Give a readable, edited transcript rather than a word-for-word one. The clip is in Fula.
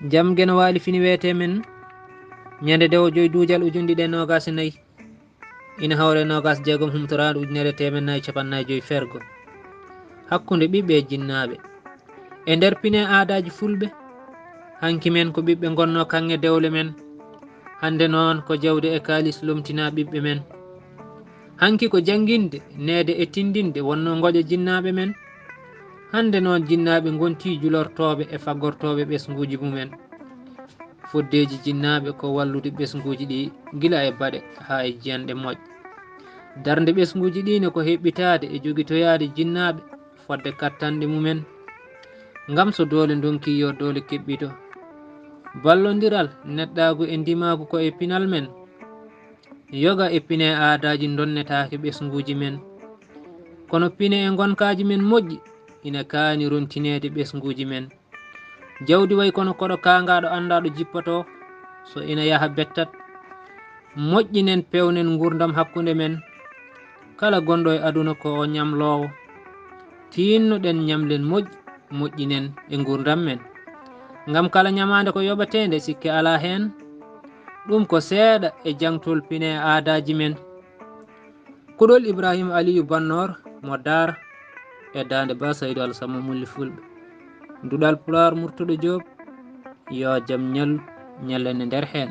jam gene waali fini wete men ñande dewo joyi duujal ujundi ɗe nogas e nayyi ina hawre nogas jeegom humtoraɗo ujunere temen nayyi capannayi joyi fergo hakkude ɓiɓɓe e jinnaɓe e nder pine aadaji fulɓe hanki men ko ɓiɓɓe gonno kanŋe dewle men hande noon ko jawde e kalis lomtina ɓiɓɓe men hanki ko jangguinde neede e tindinde wonno goƴa jinnaɓe men hande noon jinnaɓe gonti julortoɓe e faggortoɓe ɓesguji mumen foddeji jinnaɓe ko wallude ɓesguji ɗi gila e baɗe ha e jiyanɗe moƴƴe darde ɓesguji ɗine ko heɓɓitade e jogitoyade jinnaɓe fodde kattanɗe mumen ngam so doole donki yo doole keɓɓito ballodiral neɗɗagu e ndimagu ko e pinal men yoga e pine aadaji donnetake ɓesguji men kono pine e gonkaji men moƴƴi ina kaani rontinede ɓesguji men jawdi way kono koɗo kangaɗo andaɗo jippoto so ina yaha bettat moƴƴinen pewnen gurdam hakkude men kala gonɗo e aduna ko o ñamlowo tinnoɗen ñamlen moƴƴinen e gurdam men ngam kala ñamande ko yoɓatede sikke ala hen ɗum ko seeɗa e jangtol pine aadaji men kuɗol Ibrahima Aliyu Bannor mo Dar e Dande Ba Saydou Alassane Mulli Fulɓe duɗal Pulaar Murtuɗo Diop yo jaam ñallu ñallene nder hen.